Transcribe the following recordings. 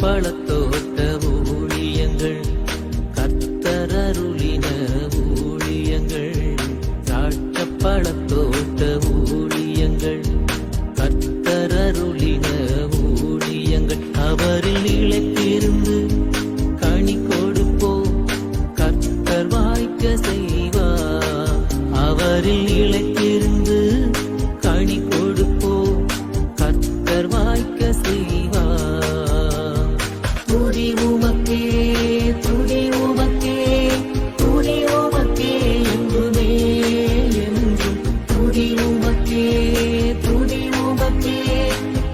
பழத்தோட்ட ஊழியங்கள் கர்த்தரருளின ஊழியங்கள் பழத்தோட்ட ஊழியங்கள் கர்த்தரருளின ஊழியங்கள் அவரில் நிலைத்திருந்து கனி கொடுப்போம் கர்த்தர் வாய்க்க செய்வார் அவரில் நிலைத்திருந்து கனி கொடுப்போம் கர்த்தர் வாய்க்க செய்வார் துதி உமக்கே துதி உமக்கே துதி உமக்கே என்றுமே என்றும் துதி உமக்கே துதி உமக்கே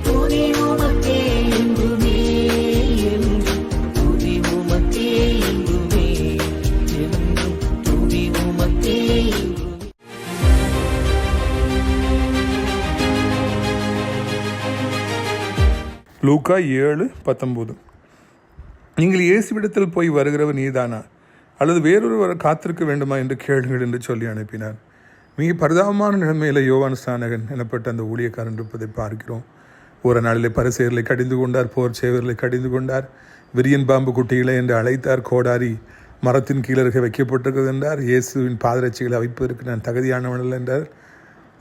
துதி உமக்கே என்றுமே என்றும் துதி உமக்கே என்றுமே என்றும் துதி உமக்கே என்றுமே. லூக்கா 7:19. நீங்கள் இயேசுவிடத்தில் போய் வருகிறவர் நீதானா அல்லது வேறொருவர் காத்திருக்க வேண்டுமா என்று கேளுங்கள் என்று சொல்லி அனுப்பினார். மிக பரிதாபமான நிலைமையில் யோவான் ஸ்நானகன் எனப்பட்ட அந்த ஊழியக்காரன் இருப்பதை பார்க்கிறோம். ஒரு நாளிலே பரிசேயர்களை கடிந்து கொண்டார், போர் சேவர்களை கடிந்து கொண்டார், விரியன் பாம்பு குட்டிகளை என்று அழைத்தார், கோடாரி மரத்தின் கீழருகே வைக்கப்பட்டிருக்கிறது என்றார், இயேசுவின் பாதரட்சிகளை வைப்பதற்கு நான் தகுதியானவன் என்றார்.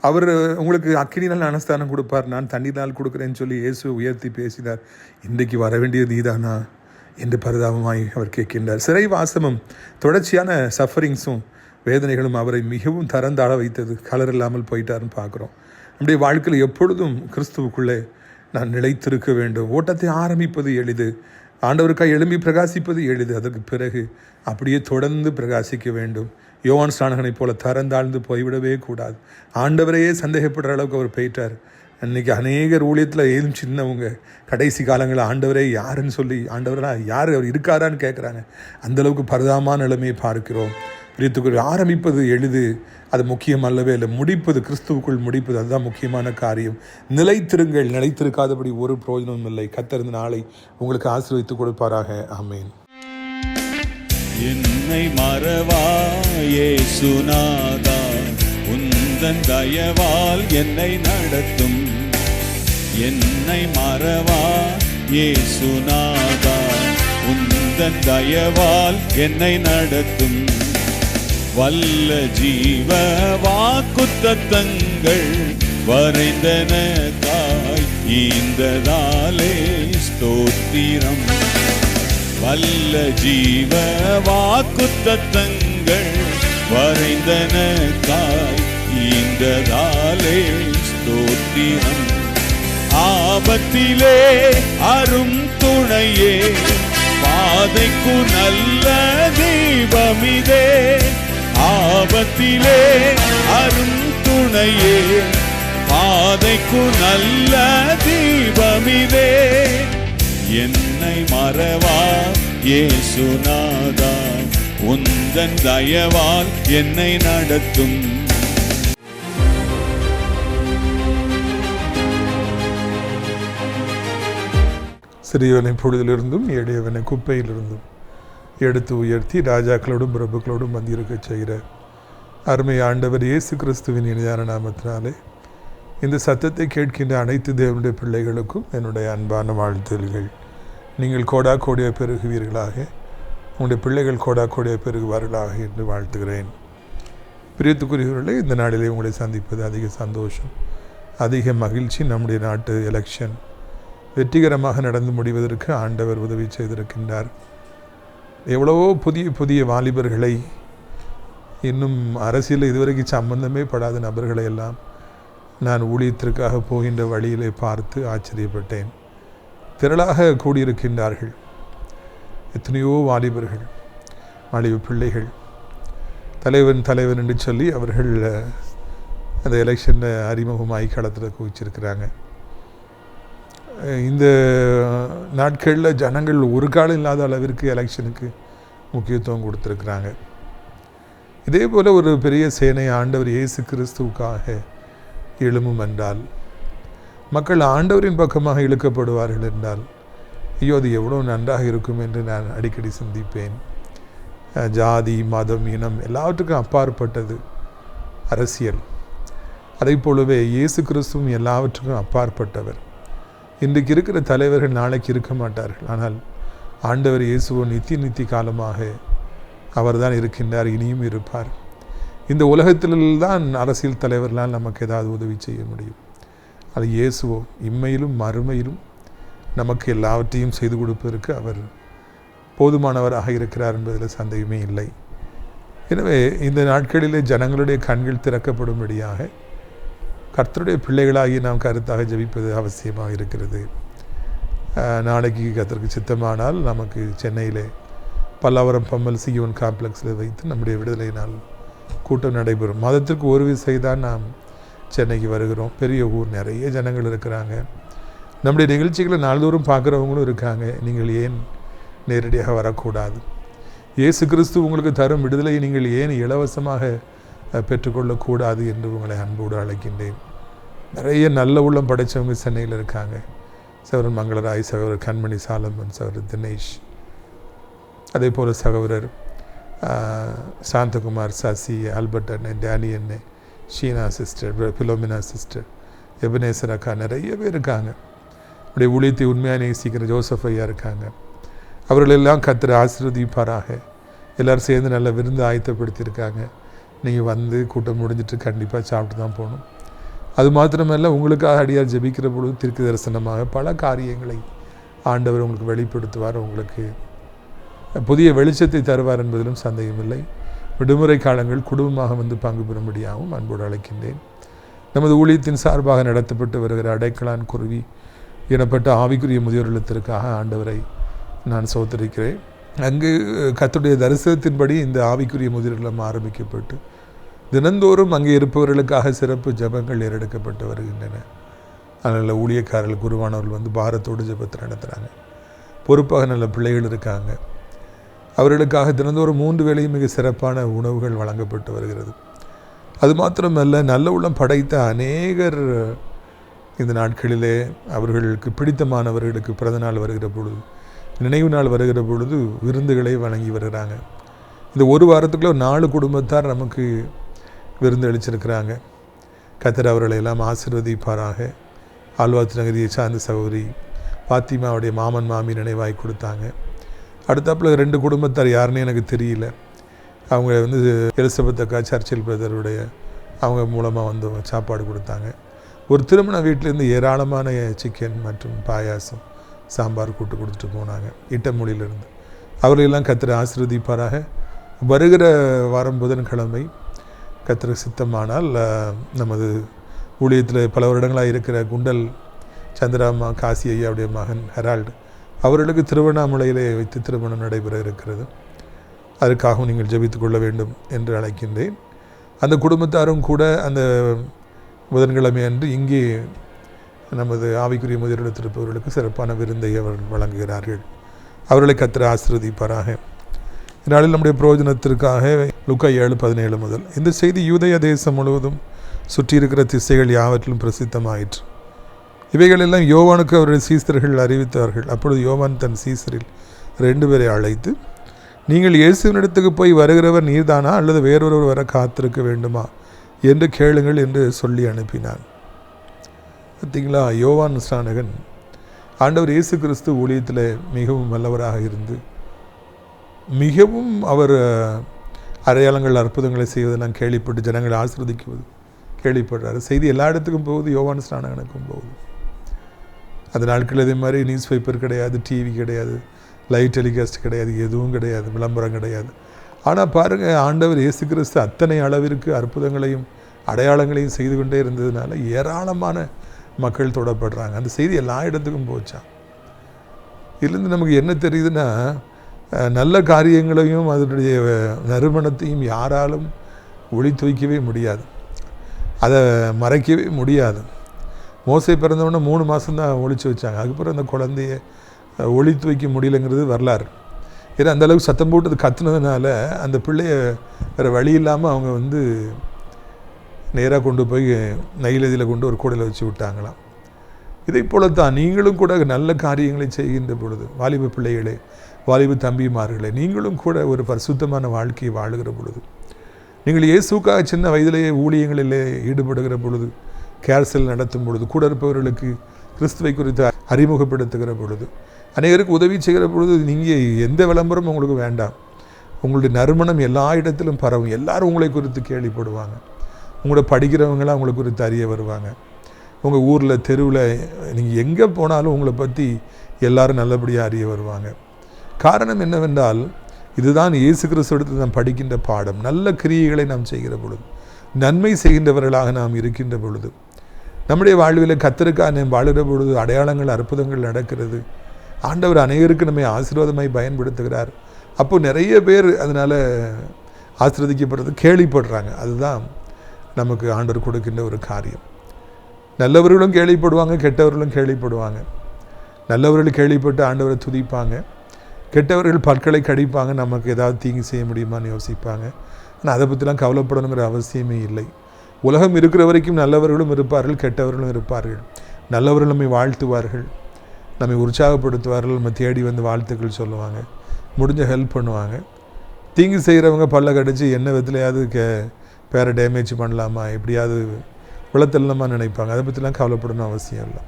அவர் உங்களுக்கு அக்கினினால் அனஸ்தானம் கொடுப்பார், நான் தண்ணீர்னால் கொடுக்குறேன்னு சொல்லி இயேசுவை உயர்த்தி பேசினார். இன்றைக்கு வர வேண்டியது நீதானா என்று பரிதாபமாய் அவர் கேட்கின்றார். சிறை வாசமும் தொடர்ச்சியான சஃபரிங்ஸும் வேதனைகளும் அவரை மிகவும் தரந்தாழ வைத்தது. கலர் இல்லாமல் போயிட்டாருன்னு பார்க்குறோம். நம்முடைய வாழ்க்கையில் எப்பொழுதும் கிறிஸ்துவுக்குள்ளே நான் நிலைத்திருக்க வேண்டும். ஓட்டத்தை ஆரம்பிப்பது எளிது, ஆண்டவருக்காக எழும்பி பிரகாசிப்பது எளிது, அதற்கு பிறகு அப்படியே தொடர்ந்து பிரகாசிக்க வேண்டும். யோவான் ஸ்நானகனைப் போல தரந்தாழ்ந்து போய்விடவே கூடாது. ஆண்டவரையே சந்தேகப்படுற அளவுக்கு அவர் போயிட்டார். அன்றைக்கி அநேகர் ஊழியத்தில் ஏதும் சின்னவங்க கடைசி காலங்களில் ஆண்டவரே யாருன்னு சொல்லி ஆண்டவராக யார் அவர் இருக்காரான்னு கேட்குறாங்க. அந்தளவுக்கு பரிதாபமான நிலைமையை பார்க்கிறோம். பிரியத்துக்குள் ஆரம்பிப்பது எளிது, அது முக்கியம் அல்லவே இல்லை. முடிப்பது, கிறிஸ்துவுக்குள் முடிப்பது, அதுதான் முக்கியமான காரியம். நிலைத்திருங்கள், நிலைத்திருக்காதபடி ஒரு பிரயோஜனமும் இல்லை. கர்த்தர் இந்த நாளை உங்களுக்கு ஆசீர்வதித்து கொடுப்பாராக. ஆமென். என்னை மறவா இயேசுநாதா, உந்தன் தயவால் என்னை நடத்தும். என்னை மறவா இயேசுநாதா, உந்தன் தயவால் என்னை நடத்தும். வல்ல ஜீவ வாக்குத்தத்தங்கள் வரைந்தனக்காய் ஈந்ததாலே ஸ்தோத்திரம். வல்ல ஜீவ வாக்குத்தத்தங்கள் வரைந்தனக்காய் ஈந்ததாலே ஸ்தோத்திரம். ஆபத்திலே அரும் துணையே, பாதைக்கு நல்ல தீபமிதே. ஆபத்திலே அரும் துணையே, பாதைக்கு நல்ல தீபமிதே. என்னை மறவா இயேசுநாதா, உந்தன் தயவால் என்னை நடத்தும். சிறியவனை பொழுதிலிருந்தும் எளியவனை குப்பையிலிருந்தும் எடுத்து உயர்த்தி ராஜாக்களோடும் பிரபுக்களோடும் வந்திருக்க செய்கிற அருமை ஆண்டவர் இயேசு கிறிஸ்துவின் இனிதான நாமத்தினாலே இந்த சத்தத்தை கேட்கின்ற அனைத்து தேவனுடைய பிள்ளைகளுக்கும் என்னுடைய அன்பான வாழ்த்துகள். நீங்கள் கோடா கோடிய பெருகுவீர்களாக, உங்களுடைய பிள்ளைகள் கோடா கோடிய பெருகுவார்களாக என்று வாழ்த்துகிறேன். பிரியத்துக்குரியவர்களே, இந்த நாளிலே உங்களை சந்திப்பது அதிக சந்தோஷம், அதிக மகிழ்ச்சி. நம்முடைய நாட்டு எலெக்ஷன் வெற்றிகரமாக நடந்து முடிவதற்கு ஆண்டவர் உதவி செய்திருக்கின்றார். எவ்வளவோ புதிய புதிய வாலிபர்களை, இன்னும் அரசியலில் இதுவரைக்கும் சம்பந்தமே படாத நபர்களை எல்லாம் நான் ஊழியத்திற்காக போகின்ற வழியிலே பார்த்து ஆச்சரியப்பட்டேன். திரளாக கூடியிருக்கின்றார்கள். எத்தனையோ வாலிபர்கள், வாலிப பிள்ளைகள், தலைவன் என்று சொல்லி அவர்கள் அந்த எலெக்ஷனில் அறிமுகமாகி களத்தில் குவிச்சிருக்கிறாங்க. இந்த நாட்களில் ஜனங்கள் ஒரு காலம் இல்லாத அளவிற்கு எலெக்ஷனுக்கு முக்கியத்துவம் கொடுத்துருக்குறாங்க. இதே போல் ஒரு பெரிய சேனை ஆண்டவர் இயேசு கிறிஸ்துவுக்காக எழும்பும் என்றால், மக்கள் ஆண்டவரின் பக்கமாக இழுக்கப்படுவார்கள் என்றால், ஐயோ அது எவ்வளோ நன்றாக இருக்கும் என்று நான் அடிக்கடி சிந்திப்பேன். ஜாதி, மதம், இனம் எல்லாவற்றுக்கும் அப்பாற்பட்டது அரசியல். அதை போலவே இயேசு கிறிஸ்துவும் எல்லாவற்றுக்கும் அப்பாற்பட்டவர். இன்றைக்கு இருக்கிற தலைவர்கள் நாளைக்கு இருக்க மாட்டார்கள். ஆனால் ஆண்டவர் இயேசுவோ நித்திய காலமாக அவர்தான் இருக்கின்றார், இனியும் இருப்பார். இந்த உலகத்தில்தான் அரசியல் தலைவர்களால் நமக்கு ஏதாவது உதவி செய்ய முடியும். அது இயேசுவோ இம்மையிலும் மறுமையிலும் நமக்கு எல்லாவற்றையும் செய்து கொடுப்பதற்கு அவர் போதுமானவராக இருக்கிறார் என்பதில் சந்தேகமே இல்லை. எனவே இந்த நாட்களிலே ஜனங்களுடைய கண்கள் திறக்கப்படும்படியாக கர்த்தருடைய பிள்ளைகளாகி நாம் கருத்தாக ஜெபிப்பது அவசியமாக இருக்கிறது. நாளைக்கு கர்த்தருக்கு சித்தமானால் நமக்கு சென்னையிலே பல்லாவரம் பம்மல் சியோன் காம்ப்ளெக்ஸில் வைத்து நம்முடைய விடுதலை நாள் கூட்டம் நடைபெறும். மாதத்திற்கு ஒரு விசை தான் நாம் சென்னைக்கு வருகிறோம். பெரிய ஊர், நிறைய ஜனங்கள் இருக்கிறாங்க. நம்முடைய நிகழ்ச்சிகளை நாள்தோறும் பார்க்குறவங்களும் இருக்காங்க. நீங்கள் ஏன் நேரடியாக வரக்கூடாது? இயேசு கிறிஸ்து உங்களுக்கு தரும் விடுதலையை நீங்கள் ஏன் இலவசமாக பெற்றுக்கொள்ளக்கூடாது என்று உங்களை அன்போடு அழைக்கின்றேன். நிறைய நல்ல உள்ளம் படைத்தவங்க சென்னையில் இருக்காங்க. சகோதரர் மங்களராய், சகோதரர் கண்மணி சாலமன், சகோதரர் தினேஷ், அதே போல் சகோதரர் சாந்தகுமார், சசி, ஆல்பர்ட் அண்ணன், டேனி அண்ணன், ஷீனா சிஸ்டர், பிலோமினா சிஸ்டர், எபனேசர் அக்கா, நிறைய பேர் இருக்காங்க. அப்படியே ஊழியத்தை உண்மையாக நேசிக்கிற ஜோசப் ஐயா இருக்காங்க. அவர்களெல்லாம் கர்த்தர் ஆசீர்வதிப்பாராக. எல்லோரும் சேர்ந்து நல்ல விருந்து ஆயத்தப்படுத்தியிருக்காங்க. நீங்கள் வந்து கூட்டம் முடிஞ்சிட்டு கண்டிப்பாக சாப்பிட்டு தான் போகணும். அது மாத்திரமல்ல, உங்களுக்காக அடியார் ஜெபிக்கிற பொழுது தீர்க்க தரிசனமாக பல காரியங்களை ஆண்டவர் உங்களுக்கு வெளிப்படுத்துவார். உங்களுக்கு புதிய வெளிச்சத்தை தருவார் என்பதிலும் சந்தேகமில்லை. விடுமுறை காலங்கள் குடும்பமாக வந்து பங்கு பெறும்படியாகவும் அன்போடு அழைக்கின்றேன். நமது ஊழியத்தின் சார்பாக நடத்தப்பட்டு வருகிற அடைக்கலான் குருவி எனப்பட்ட ஆவிக்குரிய முதியோர் இல்லத்திற்காக ஆண்டவரை நான் சோதரிக்கிறேன். அங்கு கர்த்தருடைய தரிசனத்தின்படி இந்த ஆவிக்குரிய முதியோர் இல்லம் ஆரம்பிக்கப்பட்டு தினந்தோறும் அங்கே இருப்பவர்களுக்காக சிறப்பு ஜபங்கள் ஏறெடுக்கப்பட்டு வருகின்றன. அதனால் ஊழியக்காரர்கள், குருவானவர்கள் வந்து பாரத்தோடு ஜபத்தை நடத்துகிறாங்க. பொறுப்பாக நல்ல பிள்ளைகள் இருக்காங்க. அவர்களுக்காக தினந்தோறும் 3 வேளையும் மிக சிறப்பான உணவுகள் வழங்கப்பட்டு வருகிறது. அது மாத்திரமல்ல, நல்ல உள்ளம் படைத்த அநேகர் இந்த நாட்களிலே அவர்களுக்கு பிடித்தமானவர்களுக்கு பிறந்தநாள் வருகிற பொழுது, நினைவு நாள் வருகிற பொழுது விருந்துகளை வழங்கி வருகிறாங்க. இந்த ஒரு வாரத்துக்குள்ளே 4 குடும்பத்தார் நமக்கு விருந்து அளிச்சிருக்கிறாங்க. கர்த்தர் அவர்களை எல்லாம் ஆசீர்வதிப்பாராக. ஆழ்வாத்து நகரியை சார்ந்த சகோதரி பாத்திமாவுடைய மாமன் மாமி நினைவாய் கொடுத்தாங்க. அடுத்தாப்பில் 2 குடும்பத்தார் யாருன்னு எனக்கு தெரியல. அவங்க வந்து எலிசபெத் அக்கா, சர்ச்சில் பிரதருடைய அவங்க மூலமாக வந்து சாப்பாடு கொடுத்தாங்க. ஒரு திருமண வீட்டிலேருந்து ஏராளமான சிக்கன் மற்றும் பாயாசம், சாம்பார் கூட்டு கொடுத்துட்டு போனாங்க இட்டமொழியிலிருந்து. அவர்களெல்லாம் கர்த்தர் ஆசீர்வதிப்பாராக. வருகிற வாரம் புதன்கிழமை கர்த்தர் சித்தமானால் நமது ஊழியத்தில் பல வருடங்களாக இருக்கிற குண்டல் சந்திராமா காசி ஐயாவுடைய மகன் ஹெரால்டு, அவர்களுக்கு திருவண்ணாமலையிலே வைத்து திருமணம் நடைபெற இருக்கிறது. அதற்காகவும் நீங்கள் ஜெபித்துக் கொள்ள வேண்டும் என்று அழைக்கின்றேன். அந்த குடும்பத்தாரும் கூட அந்த புதன்கிழமை அன்று இங்கே நமது ஆவிக்குரிய முதியோரிடத்திருப்பவர்களுக்கு சிறப்பான விருந்தை அவர்கள் வழங்குகிறார்கள். அவர்களை கர்த்தர் ஆசீர்வதிப்பாராக. இந்நாளில் நம்முடைய பிரயோஜனத்திற்காக லூக்கா 7:17 முதல் இந்த செய்தி யூதேய தேசம் முழுவதும் சுற்றி இருக்கிற திசைகள் யாவற்றிலும் பிரசித்தமாயிற்று. இவைகளெல்லாம் யோவானுக்கு அவருடைய சீசர்கள் அறிவித்தார்கள். அப்பொழுது யோவான் தன் சீசரில் 2 பேரை அழைத்து, நீங்கள் இயேசுவினிடத்துக்கு போய் வருகிறவர் நீர்தானா அல்லது வேறொருவர் வர காத்திருக்க வேண்டுமா என்று கேளுங்கள் என்று சொல்லி அனுப்பினான். பார்த்தீங்களா, யோவான் ஸ்நானகன் ஆண்டவர் இயேசு கிறிஸ்து ஊழியத்தில் மிகவும் வல்லவராக இருந்து மிகவும் அவர் அடையாளங்கள் அற்புதங்களை செய்வதெல்லாம் கேள்விப்பட்டு ஜனங்களை ஆசீர்வதிக்குவது கேள்விப்படுறாரு. செய்தி எல்லா இடத்துக்கும் போகுது, யோவான் ஸ்நானகனுக்கும் போகுது. அந்த நாட்கள் இதே மாதிரி நியூஸ் பேப்பர் கிடையாது, டிவி கிடையாது, லைவ் டெலிகாஸ்ட் கிடையாது, எதுவும் கிடையாது, விளம்பரம் கிடையாது. ஆனால் பாருங்கள், ஆண்டவர் இயேசு கிறிஸ்து அத்தனை அளவிற்கு அற்புதங்களையும் அடையாளங்களையும் செய்து கொண்டே இருந்ததுனால ஏராளமான மக்கள் தொடப்படுறாங்க. அந்த செய்தி எல்லா இடத்துக்கும் போச்சா. இதுலேருந்து நமக்கு என்ன தெரியுதுன்னா, நல்ல காரியங்களையும் அதனுடைய நறுமணத்தையும் யாராலும் ஒளித்து வைக்கவே முடியாது, அதை மறைக்கவே முடியாது. மோசே பிறந்தவொடனே 3 மாதம்தான் ஒளிச்சு வச்சாங்க. அதுக்கப்புறம் அந்த குழந்தைய ஒளித்து வைக்க முடியலைங்கிறது வரலாறு. ஏன்னா அந்தளவுக்கு சத்தம் போட்டு கத்துனதுனால அந்த பிள்ளைய வேறு வழி இல்லாமல் அவங்க வந்து நேராக கொண்டு போய் நைலதியில் கொண்டு ஒரு கூடையில் வச்சு விட்டாங்களாம். இதை போலத்தான் நீங்களும் கூட நல்ல காரியங்களை செய்கின்ற பொழுது, வாலிப பிள்ளைகளே, வாலிப தம்பிமார்களே, நீங்களும் கூட ஒரு பரிசுத்தமான வாழ்க்கையை வாழுகிற பொழுது, நீங்கள் இயேசுக்காக சின்ன வயதிலேயே ஊழியங்களிலே ஈடுபடுகிற பொழுது, கேர்சல் நடத்தும் பொழுது, கூட இருப்பவர்களுக்கு கிறிஸ்துவை குறித்து அறிமுகப்படுத்துகிற பொழுது, அநேகருக்கு உதவி செய்கிற பொழுது நீங்கள் எந்த விளம்பரம் உங்களுக்கு வேண்டாம். உங்களுடைய நறுமணம் எல்லா இடத்திலும் பரவும். எல்லாரும் உங்களை குறித்து கேள்விப்படுவாங்க. உங்களோட படிக்கிறவங்களாம் உங்களை குறித்து அறிய வருவாங்க. உங்கள் ஊரில் தெருவில் நீங்கள் எங்கே போனாலும் உங்களை பற்றி எல்லாரும் நல்லபடியாக அறிய வருவாங்க. காரணம் என்னவென்றால், இதுதான் இயேசு கிறிஸ்துவிடத்தில் நாம் படிக்கின்ற பாடம். நல்ல கிரியைகளை நாம் செய்கிற பொழுது, நன்மை செய்கின்றவர்களாக நாம் இருக்கின்ற பொழுது, நம்முடைய வாழ்வில் கர்த்தருக்காக நாம் வாழுகிற பொழுது அடையாளங்கள் அற்புதங்கள் நடக்கிறது. ஆண்டவர் அநேகருக்கு நம்மை ஆசீர்வாதமாய் பயன்படுத்துகிறார். அப்போ நிறைய பேர் அதனால் ஆசீர்வதிக்கப்படுறது கேள்விப்படுறாங்க. அதுதான் நமக்கு ஆண்டவர் கொடுக்கின்ற ஒரு காரியம். நல்லவர்களும் கேள்விப்படுவாங்க, கெட்டவர்களும் கேள்விப்படுவாங்க. நல்லவர்கள் கேள்விப்பட்டு ஆண்டவரை துதிப்பாங்க, கெட்டவர்கள் பற்களை கடிப்பாங்க, நமக்கு ஏதாவது தீங்கு செய்ய முடியுமான்னு யோசிப்பாங்க. ஆனால் அதை பற்றிலாம் கவலைப்படணுங்கிற அவசியமே இல்லை. உலகம் இருக்கிற வரைக்கும் நல்லவர்களும் இருப்பார்கள், கெட்டவர்களும் இருப்பார்கள். நல்லவர்கள் நம்மை வாழ்த்துவார்கள், நம்மை உற்சாகப்படுத்துவார்கள், நம்ம தேடி வந்து வாழ்த்துக்கள் சொல்லுவாங்க, முடிஞ்ச ஹெல்ப் பண்ணுவாங்க. தீங்கு செய்கிறவங்க பல்ல கடிச்சு என்ன விதத்துலையாவது பேரை டேமேஜ் பண்ணலாமா, எப்படியாவது விளத்தலாமா நினைப்பாங்க. அதை பற்றிலாம் கவலைப்படணும் அவசியம் இல்லை.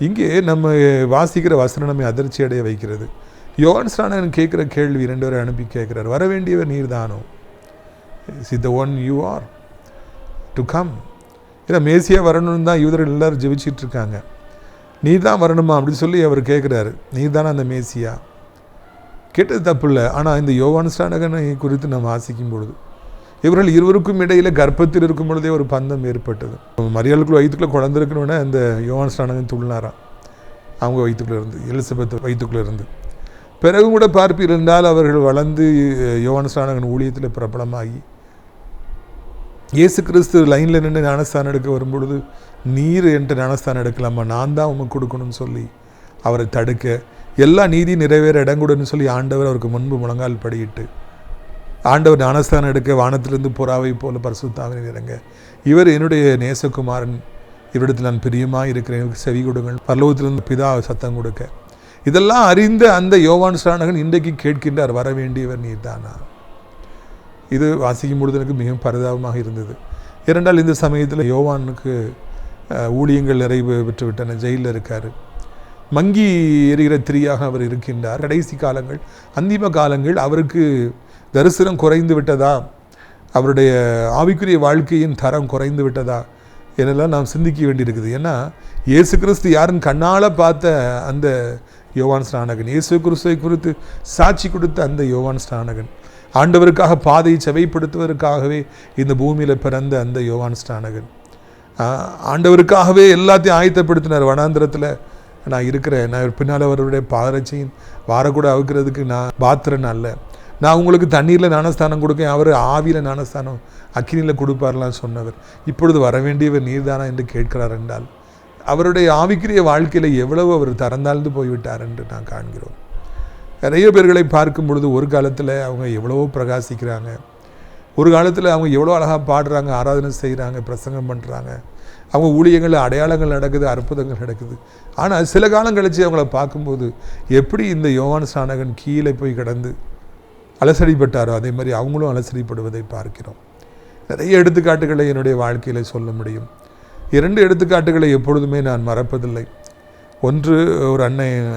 இங்கே நம்ம வாசிக்கிற வசனம் நம்மை அதிர்ச்சி அடைய வைக்கிறது. யோவான் ஸ்நானகன் கேட்குற கேள்வி 2 பேரை அனுப்பி கேட்குறார், வர வேண்டியவர் நீர் தானோ? Is the one you are to come? ஏன்னா மேசியா வரணும்னு தான் யூதர்கள் எல்லோரும் ஜெபிச்சிட்டு இருக்காங்க. நீர் தான் வரணுமா அப்படின்னு சொல்லி அவர் கேட்குறாரு. நீர் தானே அந்த மேசியா? கேட்டது தப்பு இல்லை. ஆனால் இந்த யோவான் ஸ்நானகனை குறித்து நாம் வாசிக்கும் பொழுது, இவர்கள் இருவருக்கும் இடையில் கர்ப்பத்தில் இருக்கும் பொழுதே ஒரு பந்தம் ஏற்பட்டது. மரியாளுக்குள்ள வயிற்றுக்குள்ளே குழந்தை இருக்கணும்னா இந்த யோவான் ஸ்நானகன் துள்ளினாராம் அவங்க வயிற்றுக்குள்ளே இருந்து, எலிசபெத் வயிற்றுக்குள்ளே இருந்து. பிறகு கூட பார்ப்பீர் என்றால் அவர்கள் வளர்ந்து யோவான் ஸ்நானகன் ஊழியத்தில் பிரபலமாகி இயேசு கிறிஸ்து லைனில் நின்று ஞானஸ்தானம் எடுக்க வரும்பொழுது, நீர் என்ற ஞானஸ்தானம் எடுக்கலாமா, நான் தான் உமக்கு கொடுக்கணும்னு சொல்லி அவரை தடுக்க, எல்லா நீதி நிறைவேற இடங்கூடன்னு சொல்லி ஆண்டவர் அவருக்கு முன்பு முழங்கால் படியிட்டு, ஆண்டவர் ஞானஸ்தானம் எடுக்க வானத்திலிருந்து புறாவை போல பரிசுத்தாவின் இறங்க, இவர் என்னுடைய நேசகுமாரன், இவரிடத்தில் நான் பிரியமாக இருக்கிறேன், எனக்கு செவி கொடுங்கள், பரலோகத்திலிருந்து பிதா சத்தம் கொடுக்க, இதெல்லாம் அறிந்த அந்த யோவான் ஸ்நானகன் இன்றைக்கு கேட்கின்றார், வர வேண்டியவர் நீர் தானா? இது வாசிக்கும் பொழுது எனக்கு மிகவும் பரிதாபமாக இருந்தது. இரண்டால் இந்த சமயத்தில் யோவானுக்கு ஊழியங்கள் நிறைவு பெற்று விட்டன, ஜெயிலில் இருக்கார். மங்கி எரிகிற திரியாக அவர் இருக்கின்றார். கடைசி காலங்கள், அந்திம காலங்கள், அவருக்கு தரிசனம் குறைந்து விட்டதா, அவருடைய ஆவிக்குரிய வாழ்க்கையின் தரம் குறைந்து விட்டதா என்னெல்லாம் நாம் சிந்திக்க வேண்டியிருக்குது. ஏன்னா இயேசு கிறிஸ்து யாருன்னு கண்ணால் பார்த்த அந்த யோவான் ஸ்நானகன், இயேசு கிறிஸ்துவை குறித்து சாட்சி கொடுத்த அந்த யோவான் ஸ்நானகன், ஆண்டவருக்காக பாதையை செவைப்படுத்துவதற்காகவே இந்த பூமியில் பிறந்த அந்த யோவான் ஸ்நானகன், ஆண்டவருக்காகவே எல்லாத்தையும் ஆயத்தப்படுத்தினார். வனாந்திரத்தில் நான் இருக்கிறேன், நான் பின்னால் அவருடைய பாதரட்சையின் வாரக்கூட அவுக்கிறதுக்கு நான் பாத்திரன் அல்ல, நான் உங்களுக்கு தண்ணீரில் ஞானஸ்தானம் கொடுக்கேன், அவர் ஆவியில் ஞானஸ்தானம் அக்கினியில் கொடுப்பார்லாம் சொன்னவர், இப்பொழுது வர வேண்டியவர் நீர்தானா என்று கேட்கிறார் என்றால், அவருடைய ஆவிக்குரிய வாழ்க்கையில் எவ்வளவு அவர் தரந்தாழ்ந்து போய்விட்டார் என்று நான் காண்கிறோம். நிறைய பேர்களை பார்க்கும் பொழுது ஒரு காலத்தில் அவங்க எவ்வளவோ பிரகாசிக்கிறாங்க, ஒரு காலத்தில் அவங்க எவ்வளோ அழகாக பாடுறாங்க, ஆராதனை செய்கிறாங்க, பிரசங்கம் பண்ணுறாங்க, அவங்க ஊழியங்களில் அடையாளங்கள் நடக்குது, அற்புதங்கள் நடக்குது. ஆனால் சில காலம் கழித்து அவங்கள பார்க்கும்போது எப்படி இந்த யோவான் ஸ்நானகன் கீழே போய் கிடந்து அலசடிப்பட்டாரோ அதே மாதிரி அவங்களும் அலசடிப்படுவதை பார்க்கிறோம். நிறைய எடுத்துக்காட்டுகளை என்னுடைய வாழ்க்கையில் சொல்ல முடியும். 2 எடுத்துக்காட்டுகளை எப்பொழுதுமே நான் மறப்பதில்லை. ஒன்று, ஒரு அண்ணன்,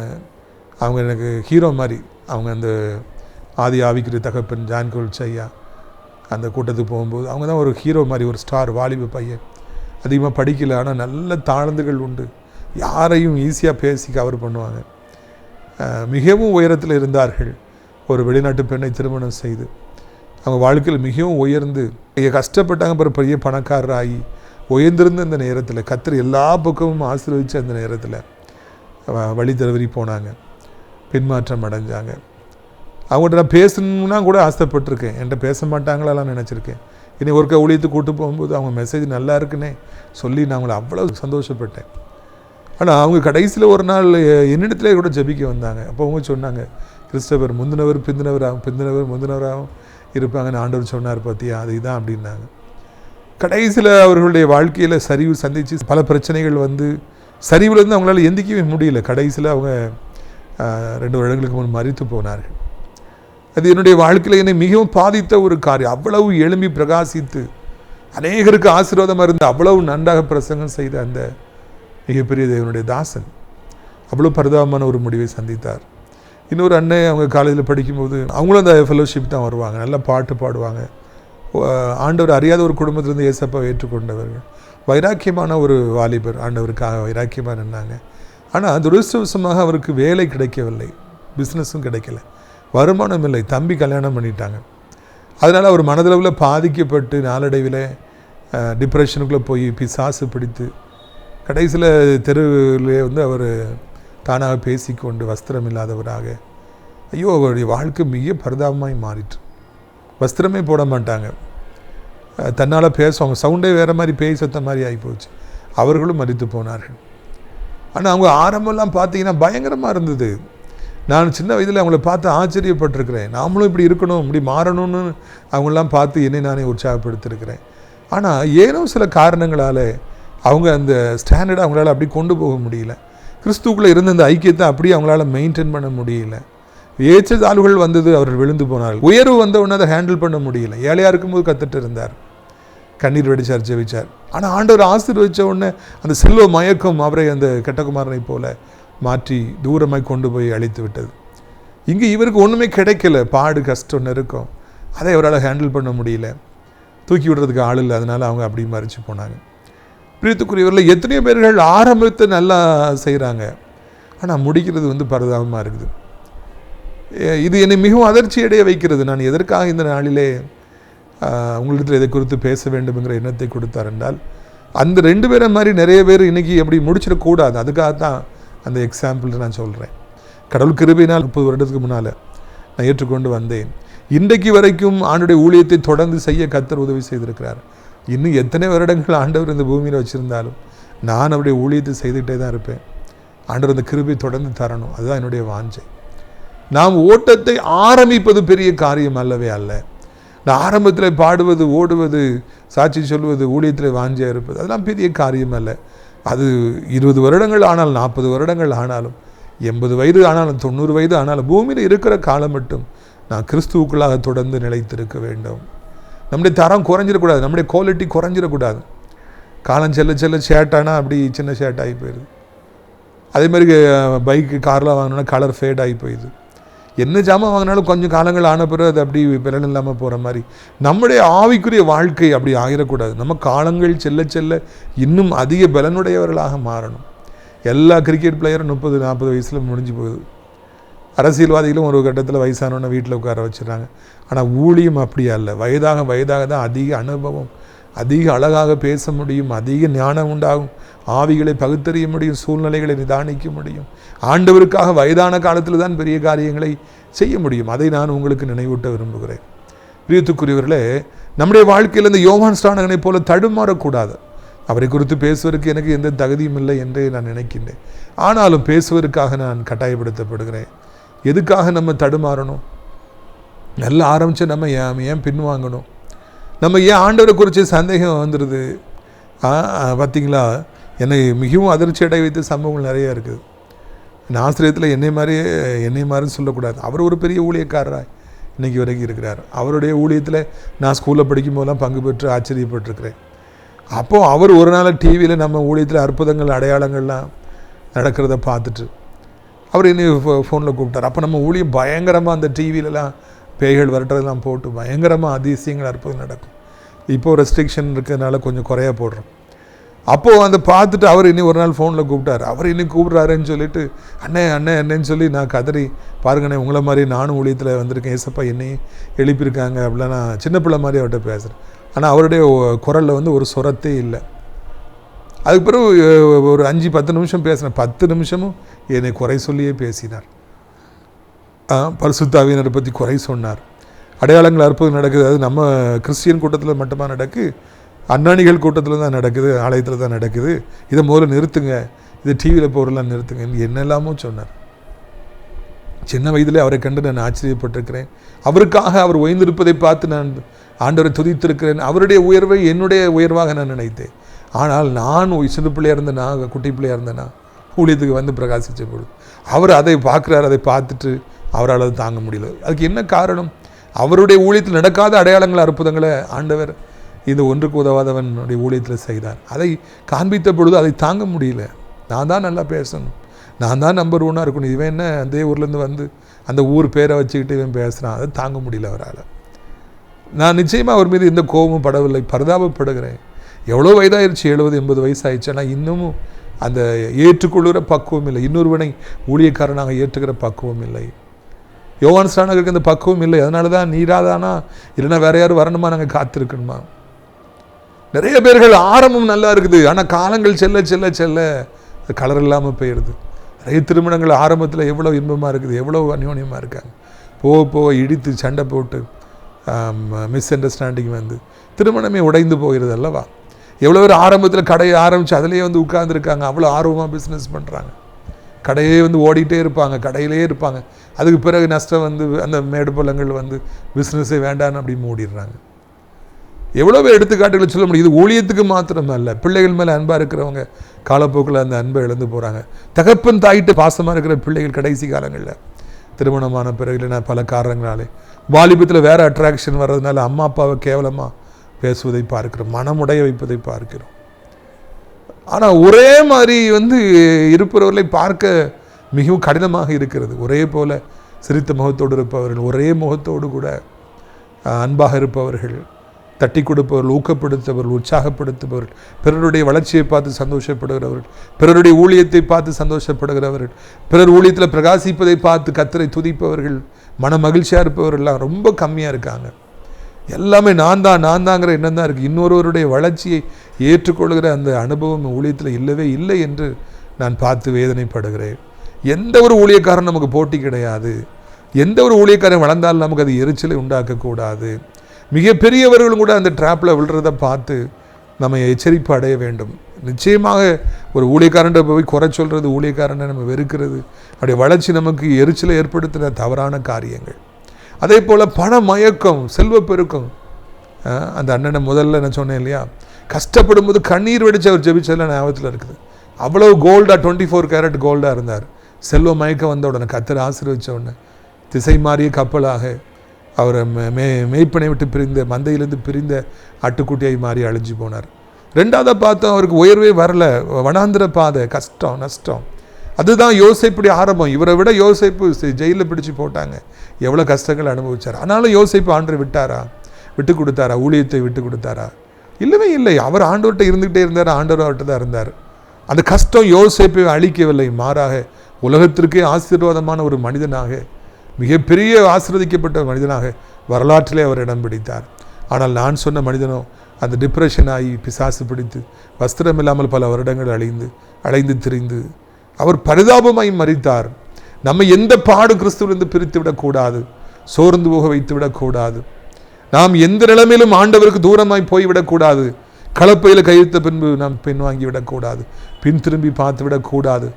அவங்க எனக்கு ஹீரோ மாதிரி, அவங்க அந்த ஆதி ஆவிக்குரிய தகப்பன் ஜான் கோல்ட்ஸ் ஐயா அந்த கூட்டத்துக்கு போகும்போது அவங்க தான் ஒரு ஹீரோ மாதிரி, ஒரு ஸ்டார், வாலிப பையன், அதிகமாக படிக்கல, ஆனால் நல்ல தாழ்ந்துகள் உண்டு, யாரையும் ஈஸியாக பேசி கவர் பண்ணுவாங்க, மிகவும் உயரத்தில் இருந்தார்கள். ஒரு வெளிநாட்டு பெண்ணை திருமணம் செய்து அவங்க வாழ்க்கையில் மிகவும் உயர்ந்து கஷ்டப்பட்டாங்க, பிறகு பெரிய பணக்காரராகி உயர்ந்திருந்த அந்த நேரத்தில் கர்த்தர் எல்லா பக்கமும் ஆசீர்வதித்து அந்த நேரத்தில் வழி தவறி போனாங்க, பின்மாற்றம் அடைஞ்சாங்க. அவங்கள்ட்ட நான் பேசணுன்னா கூட ஆசைப்பட்டிருக்கேன், என்கிட்ட பேச மாட்டாங்களாலாம் நினச்சிருக்கேன். இனி ஒருக்க ஊழியத்துக்கு கூட்டு போகும்போது அவங்க மெசேஜ் நல்லா இருக்குன்னே சொல்லி நான் அவங்கள அவ்வளோ சந்தோஷப்பட்டேன். ஆனால் அவங்க கடைசியில் ஒரு நாள் என்னிடத்துல கூட ஜெபிக்க வந்தாங்க. அப்போ அவங்க சொன்னாங்க, கிறிஸ்தவர் முந்தினவர் முந்தினவராகவும் இருப்பாங்கன்னு ஆண்டவர் சொன்னார் பார்த்தியா, அது இதான் அப்படின்னாங்க. கடைசியில் அவர்களுடைய வாழ்க்கையில் சரிவு சந்தித்து பல பிரச்சனைகள் வந்து சரிவுலேருந்து அவங்களால எந்திக்கவே முடியல. கடைசியில் அவங்க 2 வருடங்களுக்கு முன் மரித்து போனார்கள். அது என்னுடைய வாழ்க்கையில் என்னை மிகவும் பாதித்த ஒரு காரியம். அவ்வளவு எழும்பி பிரகாசித்து அநேகருக்கு ஆசீர்வாதமாக இருந்து அவ்வளவு நன்றாக பிரசங்கம் செய்த அந்த மிகப்பெரிய தேவனுடைய தாசன். அவ்வளோ பரிதாபமான ஒரு முடிவை சந்தித்தார். இன்னொரு அண்ணன் அவங்க காலேஜில் படிக்கும்போது அவங்களும் அந்த ஃபெலோஷிப் தான் வருவாங்க, நல்லா பாட்டு பாடுவாங்க. ஆண்டவர் அறியாத ஒரு குடும்பத்திலேருந்து ஏசப்பாவை ஏற்றுக்கொண்டவர்கள். வைராக்கியமான ஒரு வாலிபர், ஆண்டவருக்காக வைராக்கியமாக நின்னாங்க. ஆனால் துரதிர்ஷ்டவசமாக அவருக்கு வேலை கிடைக்கவில்லை, பிஸ்னஸும் கிடைக்கல, வருமானம் இல்லை. தம்பி கல்யாணம் பண்ணிட்டாங்க. அதனால் அவர் மனதளவில் பாதிக்கப்பட்டு நாளடைவில் டிப்ரெஷனுக்குள்ளே போய் பிசாசு பிடித்து கடைசியில் தெருவிலே வந்து அவர் தானாக பேசிக்கொண்டு வஸ்திரம் இல்லாதவராக, ஐயோ அவருடைய வாழ்க்கை மிக பரிதாபமாய் மாறிட்டு. வஸ்திரமே போட மாட்டாங்க, தன்னால் பேசுவாங்க, சவுண்டே வேறு மாதிரி பேய் சத்த மாதிரி ஆகிப்போச்சு. அவர்களும் மரித்து போனார்கள். ஆனால் அவங்க ஆரம்பம்லாம் பார்த்தீங்கன்னா பயங்கரமாக இருந்தது. நான் சின்ன வயதில் அவங்கள பார்த்து ஆச்சரியப்பட்டிருக்கிறேன். நாமளும் இப்படி இருக்கணும், இப்படி மாறணும்னு அவங்களெலாம் பார்த்து என்னை நானே உற்சாகப்படுத்திருக்கிறேன். ஆனால் ஏனோ சில காரணங்களால் அவங்க அந்த ஸ்டாண்டர்டை அவங்களால அப்படி கொண்டு போக முடியல. கிறிஸ்துக்குள்ளே இருந்த அந்த ஐக்கியத்தை அப்படியே அவங்களால மெயின்டைன் பண்ண முடியல. ஏற்றத்தாழ்வுகள் வந்தது, அவர்கள் விழுந்து போனார்கள். உயர்வு வந்த உடனே அதை ஹேண்டில் பண்ண முடியல. ஏழையாக இருக்கும்போது கற்றுட்டு இருந்தார், கண்ணீர் வெடிச்சார், ஜெபிச்சார். ஆனால் ஆண்டவர் ஆசீர்வதிச்ச உடனே அந்த செல்வ மயக்கம் அவரை அந்த கெட்டகுமாரனை போல மாற்றி தூரமாய் கொண்டு போய் அழித்து விட்டது. இங்கே இவருக்கு ஒன்றுமே கிடைக்கல, பாடு கஷ்டம் நெருக்கம், அதை அவரால் ஹேண்டில் பண்ண முடியல. தூக்கி விடுறதுக்கு ஆள் இல்லை, அதனால் அவங்க அப்படி மறித்து போனாங்க. பிரியத்துக்குரியவரில் எத்தனையோ பேர்கள் ஆரம்பத்தை நல்லா செய்கிறாங்க, ஆனால் முடிக்கிறது வந்து பரிதாபமாக இருக்குது. இது என்னை மிகவும் அதிர்ச்சி அடைய வைக்கிறது. நான் எதற்காக இந்த நாளிலே உங்களிடத்தில் இதை குறித்து பேச வேண்டும்ங்கிற எண்ணத்தை கொடுத்தார் என்றால், அந்த 2 பேரை மாதிரி நிறைய பேர் இன்றைக்கி எப்படி முடிச்சிடக்கூடாது, அதுக்காகத்தான் அந்த எக்ஸாம்பிள் நான் சொல்கிறேன். கடவுள் கிருபையினால் 30 வருடத்துக்கு முன்னால் நான் ஏற்றுக்கொண்டு வந்தேன். இன்றைக்கு வரைக்கும் ஆண்டுடைய ஊழியத்தை தொடர்ந்து செய்ய கர்த்தர் உதவி செய்திருக்கிறார். இன்னும் எத்தனை வருடங்கள் ஆண்டவர் இந்த பூமியில் வச்சுருந்தாலும் நான் அவருடைய ஊழியத்தை செய்துகிட்டே தான் இருப்பேன். ஆண்டவர் அந்த கிருபை தொடர்ந்து தரணும், அதுதான் என்னுடைய வாஞ்சை. நாம் ஓட்டத்தை ஆரம்பிப்பது பெரிய காரியம் அல்லவே அல்ல. நான் ஆரம்பத்தில் பாடுவது, ஓடுவது, சாட்சி சொல்வது, ஊழியத்தில் வாஞ்சியாக இருப்பது, அதெல்லாம் பெரிய காரியம் அல்ல. அது 20 வருடங்கள் ஆனாலும் 40 வருடங்கள் ஆனாலும் 80 வயது ஆனாலும் 90 வயது ஆனாலும் பூமியில் இருக்கிற காலம் மட்டும் நான் கிறிஸ்துவுக்குள்ளாக தொடர்ந்து நிலைத்திருக்க வேண்டும். நம்முடைய தரம் குறைஞ்சிடக்கூடாது, நம்முடைய குவாலிட்டி குறைஞ்சிடக்கூடாது. காலம் செல்ல செல்ல ஷேட்டானா அப்படி சின்ன ஷேட் ஆகி போயிடுது. அதே மாதிரி பைக்கு கார்லாம் வாங்கினோன்னா கலர் ஃபேட் ஆகி போயிடுது. என்ன ஜாமான் வாங்கினாலும் கொஞ்சம் காலங்கள் ஆன பிறகு அது அப்படி பலன் இல்லாமல் போகிற மாதிரி நம்முடைய ஆவிக்குரிய வாழ்க்கை அப்படி ஆகிடக்கூடாது. நம்ம காலங்கள் செல்ல செல்ல இன்னும் அதிக பலனுடையவர்களாக மாறணும். எல்லா கிரிக்கெட் பிளேயரும் 30-40 வயசில் முடிஞ்சு போகுது. அரசியல்வாதிகளும் ஒரு கட்டத்தில் வயசானோன்னு வீட்டில் உட்கார வச்சுறாங்க. ஆனால் ஊழியம் அப்படி அல்ல. வயதாக வயதாக தான் அதிக அனுபவம், அதிக அழகாக பேச முடியும், அதிக ஞானம் உண்டாகும், ஆவிகளை பகுத்தறிய முடியும், சூழ்நிலைகளை நிதானிக்க முடியும். ஆண்டவருக்காக வயதான காலத்தில் தான் பெரிய காரியங்களை செய்ய முடியும். அதை நான் உங்களுக்கு நினைவூட்ட விரும்புகிறேன். பிரியத்துக்குரியவர்களே, நம்முடைய வாழ்க்கையில் இந்த யோவான் ஸ்நானகனை போல தடுமாறக்கூடாது. அவரை குறித்து பேசுவதற்கு எனக்கு எந்த தகுதியும் இல்லை என்றே நான் நினைக்கின்றேன். ஆனாலும் பேசுவதற்காக நான் கட்டாயப்படுத்தப்படுகிறேன். எதுக்காக நம்ம தடுமாறணும்? நல்லா ஆரம்பித்து நம்ம ஏன் பின்வாங்கணும்? நம்ம ஏன் ஆண்டவரை குறித்து சந்தேகம் வந்துடுது? பார்த்திங்களா, என்னை மிகவும் அதிர்ச்சி அடைய வைத்த சம்பவங்கள் நிறையா இருக்குது. நான் ஆசிரியத்தில் என்னை மாதிரின்னு சொல்லக்கூடாது. அவர் ஒரு பெரிய ஊழியக்காரராக இன்றைக்கி வரைக்கும் இருக்கிறார். அவருடைய ஊழியத்தில் நான் ஸ்கூலில் படிக்கும் போதெல்லாம் பங்கு பெற்று ஆச்சரியப்பட்டிருக்கிறேன். அப்போது அவர் ஒரு நாள் டிவியில் நம்ம ஊழியத்தில் அற்புதங்கள் அடையாளங்கள்லாம் நடக்கிறத பார்த்துட்டு அவர் என்னை ஃபோனில் கூப்பிட்டார். அப்போ நம்ம ஊழியம் பயங்கரமாக அந்த டிவிலலாம் பேய்கள் வரட்டதெல்லாம் போட்டு பயங்கரமாக அதிசயங்கள் அற்புதம் நடக்கும். இப்போது ரெஸ்ட்ரிக்ஷன் இருக்கிறதுனால கொஞ்சம் குறையா போடுறோம். அப்போது அந்த பார்த்துட்டு அவர் இன்னும் ஒரு நாள் ஃபோனில் கூப்பிட்டார். அவர் இன்னும் கூப்பிட்றாருன்னு சொல்லிட்டு அண்ணன்னு சொல்லி நான் கதறி, பாருங்கண்ணே உங்களை மாதிரி நானும் ஊழியத்தில் வந்திருக்கேன், ஏசப்பா என்னையும் எழுப்பியிருக்காங்க அப்படிலாம் நான் சின்ன பிள்ளை மாதிரி அவர்கிட்ட பேசுகிறேன். ஆனால் அவருடைய குரலில் வந்து ஒரு சொரத்தே இல்லை. அதுக்கு பிறகு ஒரு 5-10 நிமிஷம் பேசினேன். 10 நிமிஷமும் என்னை குறை சொல்லியே பேசினார். பரிசுத்தாவியனரை பற்றி குறை சொன்னார். அடையாளங்கள் அற்புதம் நடக்குது. அது நம்ம கிறிஸ்டியன் கூட்டத்தில் மட்டுமா நடக்கு? அண்ணாணிகள் கூட்டத்தில் தான் நடக்குது, ஆலயத்தில் தான் நடக்குது. இதை முதல்ல நிறுத்துங்க, இதை டிவியில் போகிறலாம் நிறுத்துங்க, என்னெல்லாமோ சொன்னார். சின்ன வயதிலே அவரை கண்டு நான் ஆச்சரியப்பட்டிருக்கிறேன். அவருக்காக அவர் ஓய்ந்திருப்பதை பார்த்து நான் ஆண்டவரை துதித்திருக்கிறேன். அவருடைய உயர்வை என்னுடைய உயர்வாக நான் நினைத்தேன். ஆனால் நான் சிறு பிள்ளையாக இருந்தேனா, குட்டி பிள்ளையாக இருந்தேனா, ஊழியத்துக்கு வந்து பிரகாசித்த பொழுது அவர் அதை பார்க்குறாரு. அதை பார்த்துட்டு அவரால் அதை தாங்க முடியல. அதுக்கு என்ன காரணம்? அவருடைய ஊழியத்தில் நடக்காத அடையாளங்கள் அற்புதங்களை ஆண்டவர் இந்த ஒன்றுக்கு உதவாதவனுடைய ஊழியத்தில் செய்தார். அதை காண்பித்த பொழுது அதை தாங்க முடியல. நான் தான் நல்லா பேசணும், நான் தான் நம்பர் 1 இருக்கணும். இவன் என்ன அதே ஊர்லேருந்து வந்து அந்த ஊர் பேரை வச்சுக்கிட்டு இவன் பேசுகிறான், அதை தாங்க முடியல அவரால். நான் நிச்சயமாக அவர் மீது எந்த கோபமும் படவில்லை, பரிதாபப்படுகிறேன். எவ்வளோ வயதாயிருச்சு, 70-80 வயசாகிடுச்சு. ஆனால் இன்னமும் அந்த ஏற்றுக்கொள்கிற பக்குவம் இல்லை, இன்னொருவனை ஊழியக்காரனாக ஏற்றுக்கிற பக்குவம் இல்லை. யோவான் ஸ்நானகருக்கு அந்த பக்குவம் இல்லை. அதனால தான் நீராதானா இல்லைன்னா வேற யாரும் வரணுமா, நாங்கள் காத்திருக்கணுமா? நிறைய பேர்கள் ஆரம்பம் நல்லா இருக்குது, ஆனால் காலங்கள் செல்ல செல்ல செல்ல அது கலர் இல்லாமல் போயிடுது. நிறைய திருமணங்கள் ஆரம்பத்தில் எவ்வளோ இன்பமாக இருக்குது, எவ்வளோ அந்யோன்யமாக இருக்காங்க, போக போக இடித்து சண்டை போட்டு மிஸ் அண்டர்ஸ்டாண்டிங் வந்து திருமணமே உடைந்து போகிறது அல்லவா? எவ்வளோ பேர் ஆரம்பத்தில் கடையை ஆரம்பித்து அதிலேயே வந்து உட்கார்ந்துருக்காங்க, அவ்வளோ ஆர்வமாக பிஸ்னஸ் பண்ணுறாங்க, கடையே வந்து ஓடிட்டே இருப்பாங்க, கடையிலே இருப்பாங்க. அதுக்கு பிறகு நஷ்டம் வந்து அந்த மேடு பள்ளங்கள் வந்து பிஸ்னஸே வேண்டான்னு அப்படி மூடிடுறாங்க. எவ்வளோ பேர் எடுத்துக்காட்டுகளை சொல்ல முடியும். இது ஊழியத்துக்கு மாத்திரம் அல்ல, பிள்ளைகள் மேலே அன்பாக இருக்கிறவங்க காலப்போக்கில் அந்த அன்பை இழந்து போகிறாங்க. தகப்பன் தாயிட்டு பாசமாக இருக்கிற பிள்ளைகள் கடைசி காலங்களில் திருமணமான பிறகு இல்லைன்னா பல காரணங்களாலே வாலிபத்தில் வேறு அட்ராக்ஷன் வர்றதுனால அம்மா அப்பாவை கேவலமாக பேசுவதை பார்க்கிறோம், மனமுடைய வைப்பதை பார்க்கிறோம். ஆனால் ஒரே மாதிரி வந்து இருப்பவர்களை பார்க்க மிகவும் கடினமாக இருக்கிறது. ஒரே போல சிரித்த முகத்தோடு இருப்பவர்கள், ஒரே முகத்தோடு கூட அன்பாக இருப்பவர்கள், தட்டி கொடுப்பவர்கள், ஊக்கப்படுத்துபவர்கள், உற்சாகப்படுத்துபவர்கள், பிறருடைய வளர்ச்சியை பார்த்து சந்தோஷப்படுகிறவர்கள், பிறருடைய ஊழியத்தை பார்த்து சந்தோஷப்படுகிறவர்கள், பிறர் ஊழியத்தில் பிரகாசிப்பதை பார்த்து கர்த்தரை துதிப்பவர்கள், மன மகிழ்ச்சியாக இருப்பவர்கள்லாம் ரொம்ப கம்மியாக இருக்காங்க. எல்லாமே நான் தாங்கிற எண்ணம் தான் இருக்குது. இன்னொருவருடைய வளர்ச்சியை ஏற்றுக்கொள்கிற அந்த அனுபவம் ஊழியத்தில் இல்லவே இல்லை என்று நான் பார்த்து வேதனைப்படுகிறேன். எந்த ஒரு ஊழியக்காரன் நமக்கு போட்டி கிடையாது, எந்த ஒரு ஊழியக்காரன் வளர்ந்தாலும் நமக்கு அது எரிச்சலை உண்டாக்கக்கூடாது. மிகப்பெரியவர்களும் கூட அந்த ட்ராப்பில் விழுறதை பார்த்து நம்ம எச்சரிப்பு அடைய வேண்டும். நிச்சயமாக ஒரு ஊழியக்காரன் போய் குறை சொல்கிறது, ஊழியக்காரனை நம்ம வெறுக்கிறது, அவருடைய வளர்ச்சி நமக்கு எரிச்சலை ஏற்படுத்துகிற தவறான காரியங்கள். அதே போல் பண மயக்கம், செல்வ பெருக்கம். அந்த அண்ணனை முதல்ல நான் சொன்னேன் இல்லையா, கஷ்டப்படும் போது கண்ணீர் வெடிச்சு அவர் ஜெபிச்சதில் ஞாபகத்தில் இருக்குது. அவ்வளோ கோல்டாக 24 கேரட் கோல்டாக இருந்தார். செல்வ மயக்கம் வந்த உடனே கர்த்தர் ஆசீர்வதிச்ச உடனே திசை மாறிய கப்பலாக அவரை மேய்ப்பனை விட்டு பிரிந்த, மந்தையிலிருந்து பிரிந்த ஆட்டுக்குட்டியை மாறி அழிஞ்சு போனார். ரெண்டாவதாக பார்த்தோம், அவருக்கு உயர்வே வரல, வனாந்திர பாதை, கஷ்டம் நஷ்டம். அதுதான் யோசேப்புடைய ஆரம்பம். இவரை விட யோசேப்பு ஜெயிலில் பிடிச்சி போட்டாங்க, எவ்வளோ கஷ்டங்கள் அனுபவிச்சார். ஆனாலும் யோசேப்பு ஆண்டரை விட்டு கொடுத்தாரா? ஊழியத்தை விட்டு கொடுத்தாரா? இல்லவே இல்லை. அவர் ஆண்டவர்கிட்ட இருந்துகிட்டே இருந்தார், ஆண்டவர் அவர்கிட்ட தான் இருந்தார். அந்த கஷ்டம் யோசேப்பை அழிக்கவில்லை, மாறாக உலகத்திற்கே ஆசீர்வாதமான ஒரு மனிதனாக, மிகப்பெரிய ஆசீர்வதிக்கப்பட்ட மனிதனாக வரலாற்றிலே அவர் இடம் பிடித்தார். ஆனால் நான் சொன்ன மனிதனோ அந்த டிப்ரெஷன் ஆகி பிசாசு பிடித்து வஸ்திரம் இல்லாமல் பல வருடங்கள் அலைந்து திரிந்து அவர் பரிதாபமாய் மரித்தார். நம்ம எந்த பாடு கிறிஸ்துவிலிருந்து பிரித்து விடக்கூடாது, சோர்ந்து போக வைத்து விடக்கூடாது. நாம் எந்த நிலைமையிலும் ஆண்டவருக்கு தூரமாய் போய்விடக்கூடாது. கலப்பையில் கையெழுத்த பின்பு நாம் பின்வாங்கி விடக்கூடாது, பின் திரும்பி பார்த்து விடக்கூடாது.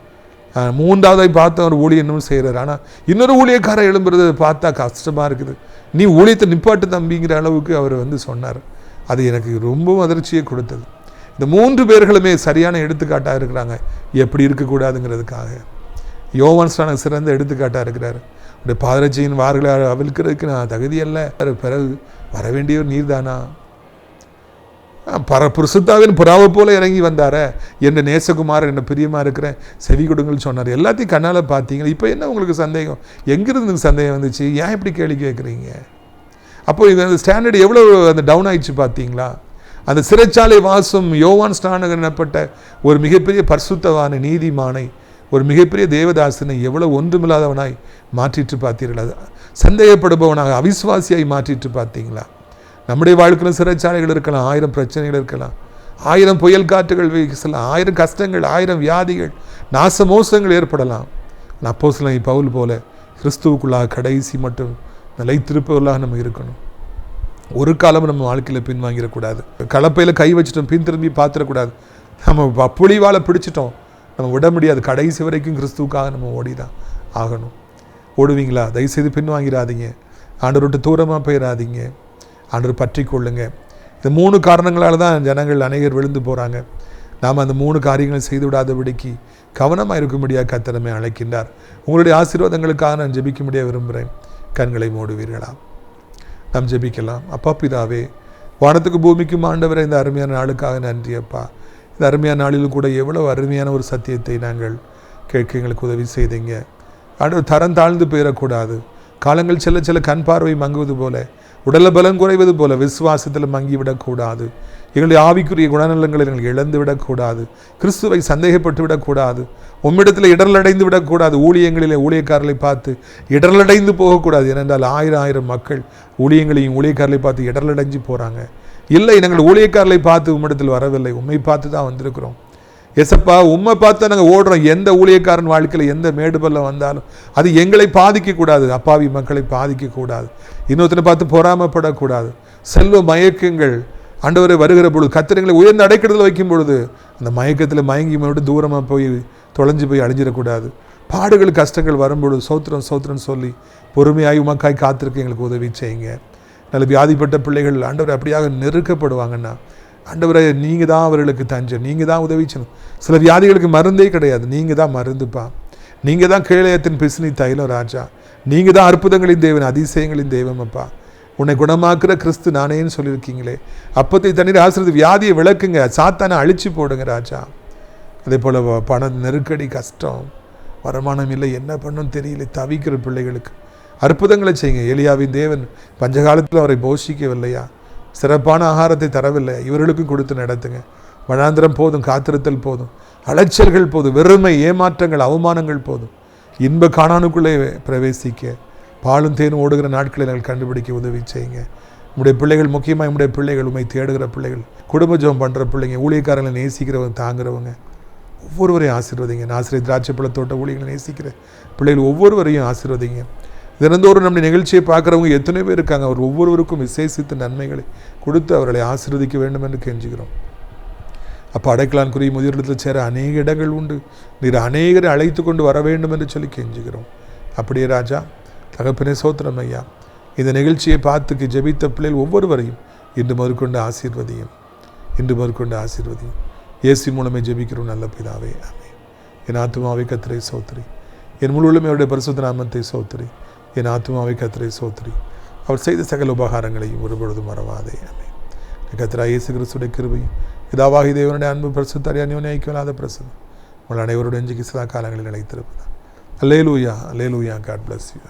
மூன்றாவதாய் பார்த்து அவர் ஊழியனும் செய்கிறார். ஆனால் இன்னொரு ஊழியக்காரர் எழும்புறது பார்த்தா கஷ்டமாக இருக்குது. நீ ஊழியத்தை நிப்பாட்டு தம்பிங்கிற அளவுக்கு அவர் வந்து சொன்னார். அது எனக்கு ரொம்பவும் அதிர்ச்சியை கொடுத்தது. இந்த 3 பேர்களுமே சரியான எடுத்துக்காட்டாக இருக்கிறாங்க, எப்படி இருக்கக்கூடாதுங்கிறதுக்காக. யோவான் ஸ்நானகர் சிறந்த எடுத்துக்காட்டாக இருக்கிறார். அவருடைய பாதரட்சியின் வார்களை அவிழ்க்கிறதுக்கு நான் தகுதியல்ல, பிறகு வர வேண்டியவர் நீர்தானா? பரிசுத்தாவின் புறாவை போல இறங்கி வந்தார, என் நேசகுமாரன், என்ன பிரியமாக இருக்கிறேன், செவி கொடுங்கள்னு சொன்னார். எல்லாத்தையும் கண்ணால் பார்த்தீங்களா? இப்போ என்ன உங்களுக்கு சந்தேகம்? எங்கிருந்து சந்தேகம் வந்துச்சு? ஏன் இப்படி கேள்வி கேட்குறீங்க? அப்போ இந்த ஸ்டாண்டர்டு எவ்வளோ அந்த டவுன் ஆயிடுச்சு பார்த்தீங்களா? அந்த சிறைச்சாலை வாசம் யோவான் ஸ்நானகர் எனப்பட்ட ஒரு மிகப்பெரிய பரிசுத்தவான நீதிமானை, ஒரு மிகப்பெரிய தேவதாசனை எவ்வளோ ஒன்றுமில்லாதவனாய் மாற்றிட்டு பார்த்தீர்களா? சந்தேகப்படுபவனாக, அவிசுவாசியாய் மாற்றிட்டு பார்த்தீங்களா? நம்முடைய வாழ்க்கையில் சிறைச்சாலைகள் இருக்கலாம், 1000 பிரச்சனைகள் இருக்கலாம், 1000 புயல் காற்றுகள் வீசலாம், 1000 கஷ்டங்கள், 1000 வியாதிகள், நாச மோசங்கள் ஏற்படலாம். அப்போஸ்தலன் பவுல் போல கிறிஸ்துவுக்குள்ளாக கடைசி மட்டும் நிலைத்திருப்பவர்களாக நம்ம இருக்கணும். ஒரு காலம் நம்ம வாழ்க்கையில் பின்வாங்கிடக்கூடாது. கலப்பையில் கை வச்சுட்டோம், பின் திரும்பி பார்த்துடக்கூடாது. நம்ம புலிவாலை பிடிச்சிட்டோம், நம்ம விட முடியாது. கடைசி வரைக்கும் கிறிஸ்துவுக்காக நம்ம ஓடிதான் ஆகணும். ஓடுவீங்களா? தயவுசெய்து பின்வாங்கிடாதீங்க, ஆண்டவரை விட்டு தூரமாக போயிடாதீங்க, ஆண்டவர் பற்றி கொள்ளுங்க. இந்த 3 காரணங்களால் தான் ஜனங்கள் அநேகர் விழுந்து போகிறாங்க. நாம் அந்த 3 காரியங்களை செய்து விடாதபடிக்கு கவனமாக இருக்கும்படியாக கர்த்தர் அழைக்கின்றார். உங்களுடைய ஆசீர்வாதங்களுக்காக நான் ஜெபிக்கும்படியாக விரும்புகிறேன். கண்களை மூடுவீர்களா? நாம் ஜெபிக்கலாம். அப்பா பிதாவே, வானத்துக்கு பூமிக்கும் ஆண்டவரை இந்த அருமையான நாளுக்காக நன்றி அப்பா. இந்த அருமையான நாளிலும் கூட எவ்வளோ அருமையான ஒரு சத்தியத்தை நாங்கள் கேட்க எங்களுக்கு உதவி செய்தீங்க. ஆண்டவர் தரம் தாழ்ந்து போயிடக்கூடாது. காலங்கள் செல்ல செல்ல கண் பார்வை மங்குவது போல, உடல பலம் குறைவது போல விசுவாசத்தில் மங்கிவிடக்கூடாது. எங்களுடைய ஆவிக்குரிய குணநலங்களை எங்கள் இழந்து விடக்கூடாது. கிறிஸ்துவை சந்தேகப்பட்டு விடக்கூடாது. உம்மிடத்தில் இடரலடைந்து விடக்கூடாது. ஊழியங்களிலே ஊழியக்காரர்களை பார்த்து இடரலடைந்து போகக்கூடாது. ஏனென்றால் ஆயிரம் மக்கள் ஊழியங்களையும் ஊழியக்காரர்களை பார்த்து இடரலடைஞ்சு போகிறாங்க. இல்லை, நாங்கள் ஊழியக்காரர்களை பார்த்து உம்மிடத்தில் வரவில்லை, உண்மை பார்த்து தான் வந்திருக்கிறோம். எசப்பா, உண்மை பார்த்து நாங்கள் ஓடுறோம். எந்த ஊழியக்காரன் வாழ்க்கையில் எந்த மேடு பள்ளம் வந்தாலும் அது எங்களை பாதிக்கக்கூடாது, அப்பாவி மக்களை பாதிக்கக்கூடாது, இன்னொருத்தனை பார்த்து பொறாமப்படக்கூடாது. செல்வ மயக்கங்கள் ஆண்டவரை வருகிற பொழுது கத்திரங்களை உயர்ந்த அடைக்கடத்தில் வைக்கும் பொழுது அந்த மயக்கத்தில் மயங்கி விட்டு தூரமாக போய் தொலைஞ்சு போய் அழிஞ்சிடக்கூடாது. பாடுகள் கஷ்டங்கள் வரும்பொழுது சோத்திரம் சோத்திரம் சொல்லி பொறுமையாய் உமக்காய் காத்திருக்க எங்களுக்கு உதவி செய்யுங்க. நல்ல வியாதிப்பட்ட பிள்ளைகள் ஆண்டவரை அப்படியாக நெருக்கப்படுவாங்கன்னா, ஆண்டவரை நீங்கள் தான் அவர்களுக்கு தஞ்சம், நீங்கள் தான் உதவி செய்யணும். சில வியாதிகளுக்கு மருந்தே கிடையாது, நீங்கள் தான் மருந்துப்பா. நீங்கள் தான் கேளயத்தின் பிசினி தைலம் ராஜா. நீங்கள் தான் அற்புதங்களின் தேவன், அதிசயங்களின் தெய்வம் அப்பா. உன்னை குணமாக்குற கிறிஸ்து நானேன்னு சொல்லியிருக்கீங்களே. அப்பத்தை தண்ணீர் ஆசிரியர் வியாதியை விளக்குங்க, சாத்தானை அழிச்சு போடுங்க ராஜா. அதே போல் பண நெருக்கடி, கஷ்டம், வருமானம் இல்லை, என்ன பண்ணணும்னு தெரியல தவிக்கிற பிள்ளைகளுக்கு அற்புதங்களை செய்யுங்க. எலியாவின் தேவன் பஞ்சகாலத்தில் அவரை போஷிக்கவில்லையா? சிறப்பான ஆகாரத்தை தரவில்லையா? இவர்களுக்கும் கொடுத்து நடத்துங்க. வனாந்திரம் போதும், காத்திருத்தல் போதும், அலைச்சல்கள் போதும், வெறுமை, ஏமாற்றங்கள், அவமானங்கள் போதும். இன்ப காணானுக்குள்ளே பிரவேசிக்க பாலும் தேனும் ஓடுகிற நாட்களை நாங்கள் கண்டுபிடிக்க உதவி செய்யுங்க. உங்களுடைய பிள்ளைகள், முக்கியமாக உங்களுடைய பிள்ளைகள், உண்மை தேடுகிற பிள்ளைகள், குடும்ப ஜெபம் பண்ணுற பிள்ளைங்க, ஊழியக்காரங்களை நேசிக்கிறவங்க, தாங்குறவங்க, ஒவ்வொருவரையும் ஆசீர்வதிங்க. ஆசிரியர் திராட்சை பழத்தோட்ட ஊழியர்களை நேசிக்கிற பிள்ளைகள் ஒவ்வொருவரையும் ஆசீர்வதிங்க. தினந்தோறும் நம்முடைய நிகழ்ச்சியை பார்க்குறவங்க எத்தனை பேர் இருக்காங்க, அவர் ஒவ்வொருவருக்கும் விசேஷித்த நன்மைகளை கொடுத்து அவர்களை ஆசீர்வதிக்க வேண்டும் என்று கெஞ்சுகிறோம். அப்போ அடைக்கலான்குரிய முதியோரிடத்தில் சேர அநேக இடங்கள் உண்டு, நீர் அநேகரை அழைத்து கொண்டு வர வேண்டும் என்று சொல்லி கெஞ்சுகிறோம். அப்படியே ராஜா, தகப்பனே சோத்திரம் ஐயா, இந்த நிகழ்ச்சியை பார்த்துக்கு ஜெபித்த பிள்ளைகள் ஒவ்வொருவரையும் இன்று முதற்கொண்டு ஆசீர்வதியும், இன்று முதற்கொண்டு ஆசீர்வதியும். இயேசு மூலமே ஜெபிக்கிறோம் நல்ல பிதாவே, ஆமென். என் ஆத்துமாவை கர்த்தரை சோத்திரி, என் முழுவதுமே அவருடைய பரிசுத்த நாமத்தை சோத்திரி. என் ஆத்துமாவை கர்த்தரை சோத்திரி, அவர் செய்த சகல உபகாரங்களையும் ஒருபொழுதும் மறவாதே, ஆமென். கர்த்தராகிய இயேசு கிறிஸ்துவின் கிருபையும் பிதாவாகிய தேவனுடைய அன்பு பரிசுத்த அந்யோன்ய ஐக்கியமில்லாத பிரசன்னம் உங்கள் அனைவருடைய நெஞ்சுக்கு சதா காலங்களில் நிலைத்திருப்பதா. அல்லேலூயா, அல்லேலூயா. God bless you.